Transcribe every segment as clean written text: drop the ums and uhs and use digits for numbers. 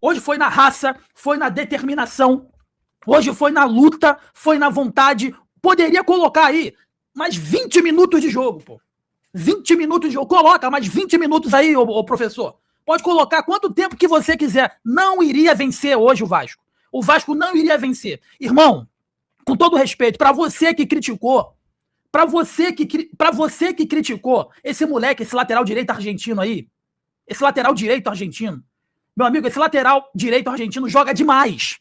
Hoje foi na raça, foi na determinação, hoje foi na luta, foi na vontade. Poderia colocar aí mais 20 minutos de jogo, pô. 20 minutos de jogo. Coloca mais 20 minutos aí, ô professor. Pode colocar quanto tempo que você quiser. Não iria vencer hoje o Vasco. O Vasco não iria vencer. Irmão, com todo respeito, para você que criticou, esse moleque, esse lateral direito argentino aí, meu amigo, esse lateral direito argentino joga demais.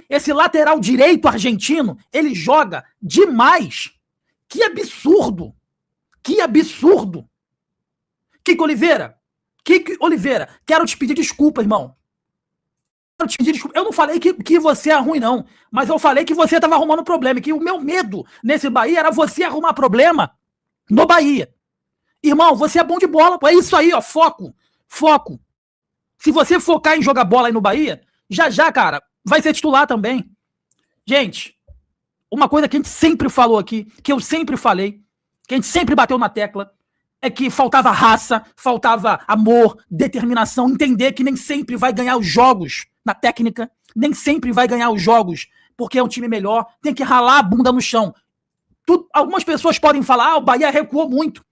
Esse lateral direito argentino, ele joga demais. Que absurdo. Que absurdo. Kiko Oliveira, quero te pedir desculpa, irmão. Eu não falei que você é ruim, não. Mas eu falei que você estava arrumando problema. E que o meu medo nesse Bahia era você arrumar problema no Bahia. Irmão, você é bom de bola. É isso aí, ó. Foco. Se você focar em jogar bola aí no Bahia, já, cara, vai ser titular também. Gente, uma coisa que a gente sempre falou aqui, que eu sempre falei, que a gente sempre bateu na tecla, é que faltava raça, faltava amor, determinação, entender que nem sempre vai ganhar os jogos na técnica, nem sempre vai ganhar os jogos porque é um time melhor, tem que ralar a bunda no chão. Algumas pessoas podem falar, o Bahia recuou muito.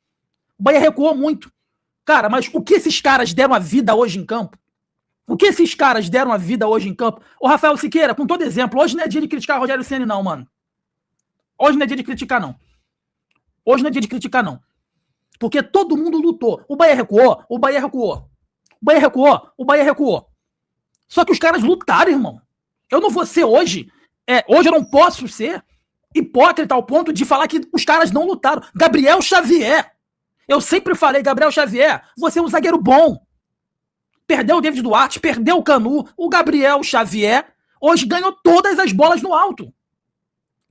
Cara, mas o que esses caras deram a vida hoje em campo? Ô, Rafael Siqueira, com todo exemplo, hoje não é dia de criticar o Rogério Ceni não, mano. Hoje não é dia de criticar, não. Porque todo mundo lutou. O Bahia recuou. Só que os caras lutaram, irmão. Eu não vou ser hoje eu não posso ser hipócrita ao ponto de falar que os caras não lutaram. Gabriel Xavier. Eu sempre falei, Gabriel Xavier, você é um zagueiro bom. Perdeu o David Duarte, perdeu o Canu. O Gabriel Xavier hoje ganhou todas as bolas no alto.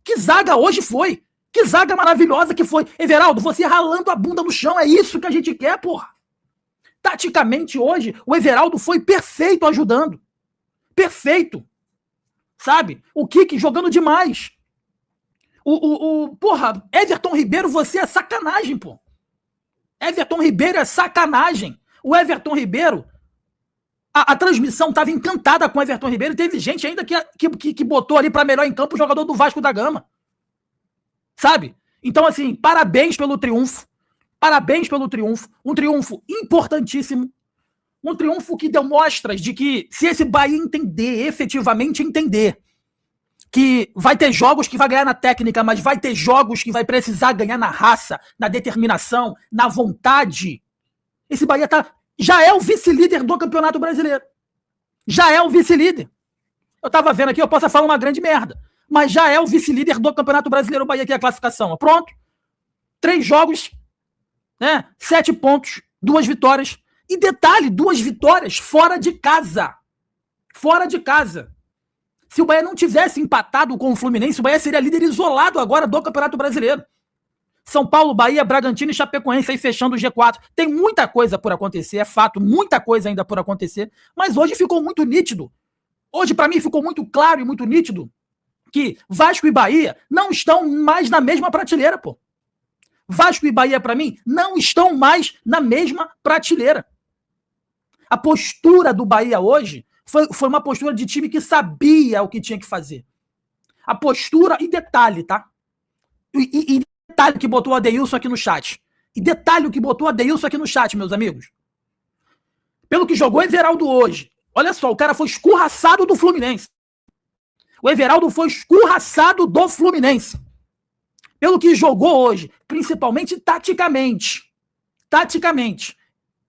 Que zaga hoje foi. Que zaga maravilhosa que foi. Everaldo, você ralando a bunda no chão, é isso que a gente quer, porra. Taticamente hoje, o Everaldo foi perfeito ajudando. Perfeito. Sabe? O Kiki jogando demais. Porra, Everton Ribeiro, você é sacanagem, pô. Everton Ribeiro é sacanagem. O Everton Ribeiro, a transmissão estava encantada com o Everton Ribeiro. Teve gente ainda que botou ali para melhor em campo o jogador do Vasco da Gama. Sabe? Então, assim, parabéns pelo triunfo. Um triunfo importantíssimo. Um triunfo que deu mostras de que, se esse Bahia efetivamente entender, que vai ter jogos que vai ganhar na técnica, mas vai ter jogos que vai precisar ganhar na raça, na determinação, na vontade. Esse Bahia já é o vice-líder do Campeonato Brasileiro. Já é o vice-líder. Eu tava vendo aqui, eu posso falar uma grande merda, mas já é o vice-líder do Campeonato Brasileiro, o Bahia, que é a classificação. Pronto. 3 jogos, 7 pontos, 2 vitórias. E detalhe, 2 vitórias fora de casa. Se o Bahia não tivesse empatado com o Fluminense, o Bahia seria líder isolado agora do Campeonato Brasileiro. São Paulo, Bahia, Bragantino e Chapecoense aí fechando o G4. Tem muita coisa por acontecer, é fato, muita coisa ainda por acontecer, mas hoje ficou muito nítido. Hoje, para mim, ficou muito claro e muito nítido que Vasco e Bahia não estão mais na mesma prateleira, pô. Vasco e Bahia, para mim, não estão mais na mesma prateleira. A postura do Bahia hoje foi uma postura de time que sabia o que tinha que fazer. A postura, e detalhe, tá? E detalhe que botou o Adeilson aqui no chat. Meus amigos. Pelo que jogou o Everaldo hoje. Olha só, o cara foi escorraçado do Fluminense. O Everaldo foi escorraçado do Fluminense. Pelo que jogou hoje, principalmente taticamente.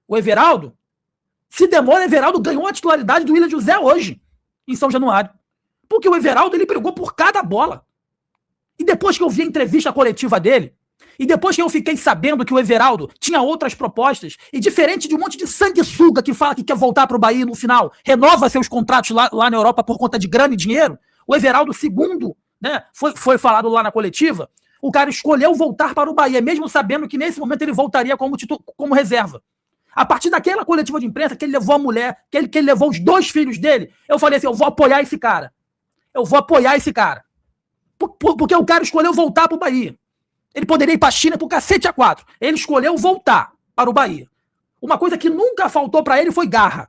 O Everaldo, se demora, o Everaldo ganhou a titularidade do Willian José hoje, em São Januário. Porque o Everaldo, ele brigou por cada bola. E depois que eu vi a entrevista coletiva dele, e depois que eu fiquei sabendo que o Everaldo tinha outras propostas, e diferente de um monte de sanguessuga que fala que quer voltar para o Bahia no final, renova seus contratos lá na Europa por conta de grana e dinheiro, o Everaldo, segundo foi falado lá na coletiva, o cara escolheu voltar para o Bahia, mesmo sabendo que nesse momento ele voltaria como reserva. A partir daquela coletiva de imprensa, que ele levou a mulher, que ele levou os 2 filhos dele, eu falei assim, eu vou apoiar esse cara. Porque o cara escolheu voltar para o Bahia. Ele poderia ir para a China por cacete a 4. Ele escolheu voltar para o Bahia. Uma coisa que nunca faltou para ele foi garra.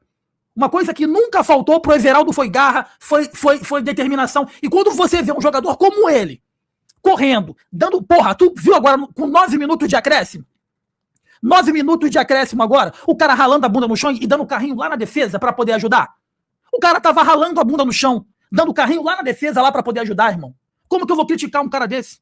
Uma coisa que nunca faltou pro Everaldo foi garra, foi determinação. E quando você vê um jogador como ele, correndo, dando... Porra, tu viu agora com 9 minutos de acréscimo? 9 minutos de acréscimo agora, o cara ralando a bunda no chão e dando carrinho lá na defesa pra poder ajudar. O cara tava ralando a bunda no chão, dando carrinho lá na defesa lá pra poder ajudar, irmão. Como que eu vou criticar um cara desse?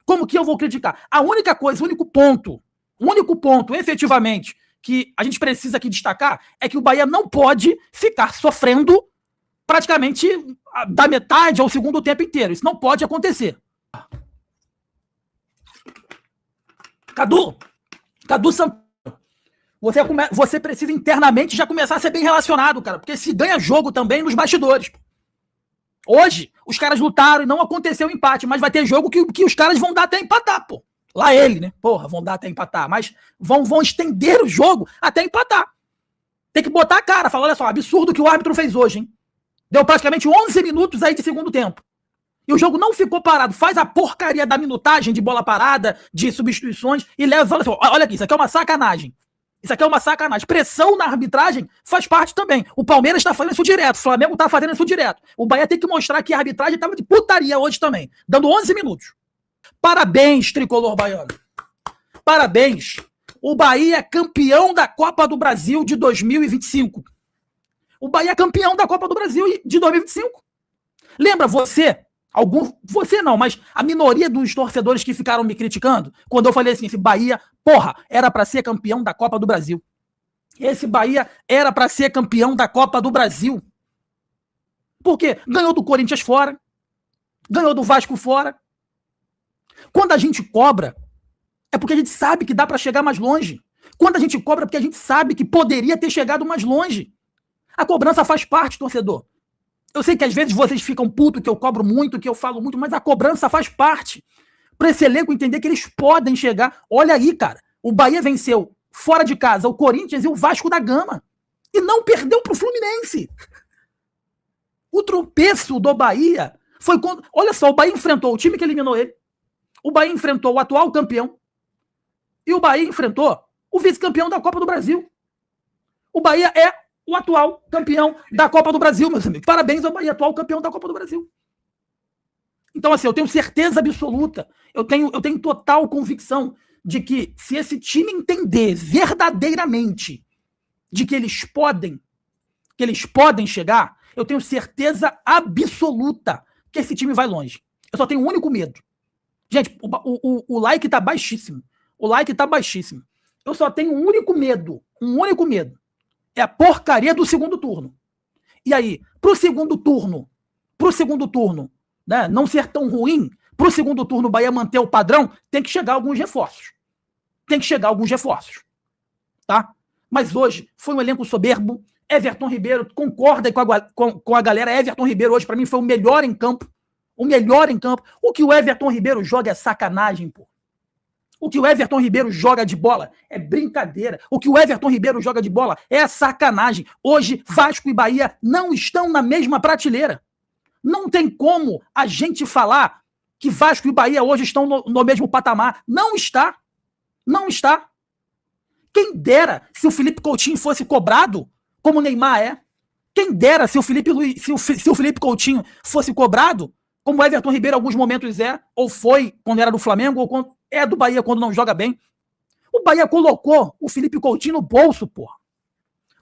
Como que eu vou criticar? A única coisa, o único ponto, efetivamente, que a gente precisa aqui destacar é que o Bahia não pode ficar sofrendo praticamente da metade ao segundo tempo inteiro. Isso não pode acontecer. Cadu Santana, você precisa internamente já começar a ser bem relacionado, cara, porque se ganha jogo também nos bastidores. Hoje, os caras lutaram e não aconteceu o empate, mas vai ter jogo que os caras vão dar até empatar, pô. Lá ele, né? Porra, vão dar até empatar, mas vão estender o jogo até empatar. Tem que botar a cara, falar, olha só, absurdo que o árbitro fez hoje, hein? Deu praticamente 11 minutos aí de segundo tempo. E o jogo não ficou parado. Faz a porcaria da minutagem de bola parada, de substituições, e leva, fala assim, olha aqui, isso aqui é uma sacanagem. Isso aqui é uma sacanagem. Pressão na arbitragem faz parte também. O Palmeiras está fazendo isso direto, o Flamengo está fazendo isso direto. O Bahia tem que mostrar que a arbitragem estava de putaria hoje também, dando 11 minutos. Parabéns, tricolor baiano. Parabéns. O Bahia é campeão da Copa do Brasil de 2025. O Bahia é campeão da Copa do Brasil de 2025. Lembra você não, mas a minoria dos torcedores que ficaram me criticando, quando eu falei assim, esse Bahia, porra, era pra ser campeão da Copa do Brasil. Esse Bahia era pra ser campeão da Copa do Brasil. Por quê? Ganhou do Corinthians fora, ganhou do Vasco fora. Quando a gente cobra, é porque a gente sabe que dá pra chegar mais longe. Quando a gente cobra, é porque a gente sabe que poderia ter chegado mais longe. A cobrança faz parte, torcedor. Eu sei que às vezes vocês ficam putos que eu cobro muito, que eu falo muito, mas a cobrança faz parte. Para esse elenco entender que eles podem chegar. Olha aí, cara. O Bahia venceu fora de casa o Corinthians e o Vasco da Gama. E não perdeu pro Fluminense. O tropeço do Bahia foi quando... Olha só, o Bahia enfrentou o time que eliminou ele. O Bahia enfrentou o atual campeão. E o Bahia enfrentou o vice-campeão da Copa do Brasil. O Bahia é o atual campeão da Copa do Brasil, meus amigos. Parabéns ao Bahia, atual campeão da Copa do Brasil. Então, assim, eu tenho certeza absoluta, eu tenho total convicção de que se esse time entender verdadeiramente de que eles podem chegar, eu tenho certeza absoluta que esse time vai longe. Eu só tenho um único medo. Gente, o like tá baixíssimo. O like tá baixíssimo. Eu só tenho um único medo. É a porcaria do segundo turno. E aí, pro segundo turno, né, não ser tão ruim, pro segundo turno o Bahia manter o padrão, tem que chegar alguns reforços. Tá? Mas hoje foi um elenco soberbo. Everton Ribeiro, concorda com a galera. Everton Ribeiro hoje, pra mim, foi o melhor em campo. O que o Everton Ribeiro joga é sacanagem, pô. O que o Everton Ribeiro joga de bola é brincadeira. O que o Everton Ribeiro joga de bola é sacanagem. Hoje, Vasco e Bahia não estão na mesma prateleira. Não tem como a gente falar que Vasco e Bahia hoje estão no mesmo patamar. Não está. Quem dera se o Felipe Coutinho fosse cobrado como o Neymar é. Quem dera se o Felipe Coutinho fosse cobrado como o Everton Ribeiro em alguns momentos é, ou foi quando era do Flamengo, ou quando é do Bahia quando não joga bem. O Bahia colocou o Felipe Coutinho no bolso, porra.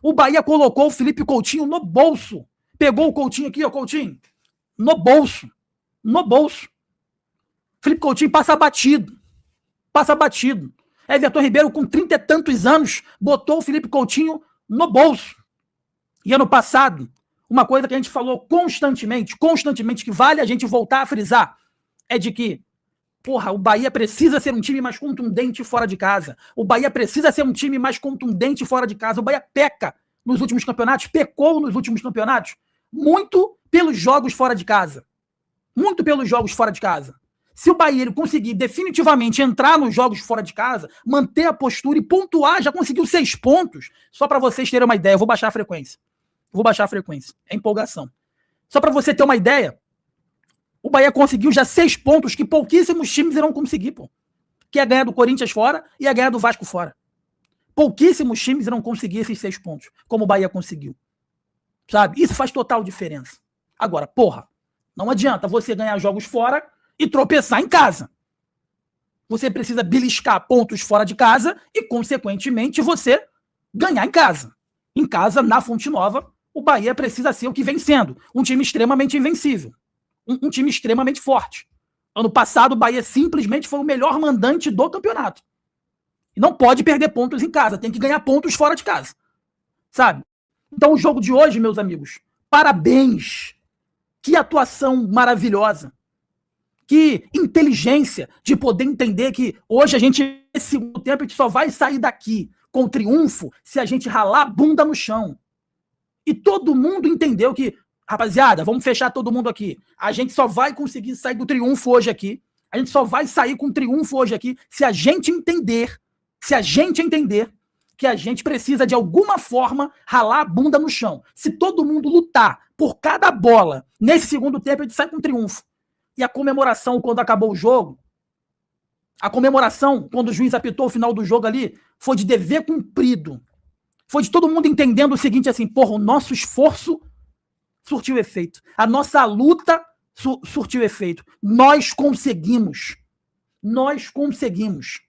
O Bahia colocou o Felipe Coutinho no bolso. Pegou o Coutinho aqui, ó, Coutinho, no bolso. Felipe Coutinho passa batido. Everton Ribeiro, com 30 e tantos anos, botou o Felipe Coutinho no bolso. E ano passado, uma coisa que a gente falou constantemente, que vale a gente voltar a frisar, é de que, porra, o Bahia precisa ser um time mais contundente fora de casa. O Bahia precisa ser um time mais contundente fora de casa. O Bahia pecou nos últimos campeonatos, muito pelos jogos fora de casa. Se o Bahia conseguir definitivamente entrar nos jogos fora de casa, manter a postura e pontuar, já conseguiu 6 pontos. Só para vocês terem uma ideia, eu vou baixar a frequência. É empolgação. Só para você ter uma ideia, o Bahia conseguiu já 6 pontos que pouquíssimos times irão conseguir, pô. Que é ganhar do Corinthians fora e é ganhar do Vasco fora. Pouquíssimos times irão conseguir esses 6 pontos, como o Bahia conseguiu. sabe? Isso faz total diferença. Agora, porra, não adianta você ganhar jogos fora e tropeçar em casa. Você precisa beliscar pontos fora de casa e, consequentemente, você ganhar em casa. Em casa, na Fonte Nova, o Bahia precisa ser o que vem sendo. Um time extremamente invencível. Um time extremamente forte. Ano passado, o Bahia simplesmente foi o melhor mandante do campeonato. E não pode perder pontos em casa. Tem que ganhar pontos fora de casa. Sabe? Então, o jogo de hoje, meus amigos, parabéns. Que atuação maravilhosa. Que inteligência de poder entender que hoje a gente, nesse segundo tempo, a gente só vai sair daqui com triunfo se a gente ralar a bunda no chão. E todo mundo entendeu que, rapaziada, vamos fechar todo mundo aqui. A gente só vai conseguir sair do triunfo hoje aqui. A gente só vai sair com triunfo hoje aqui se a gente entender que a gente precisa, de alguma forma, ralar a bunda no chão. Se todo mundo lutar por cada bola nesse segundo tempo, a gente sai com triunfo. E a comemoração, quando acabou o jogo, a comemoração, quando o juiz apitou o final do jogo ali, foi de dever cumprido. Foi de todo mundo entendendo o seguinte, assim, porra, o nosso esforço surtiu efeito. A nossa luta surtiu efeito. Nós conseguimos. Nós conseguimos.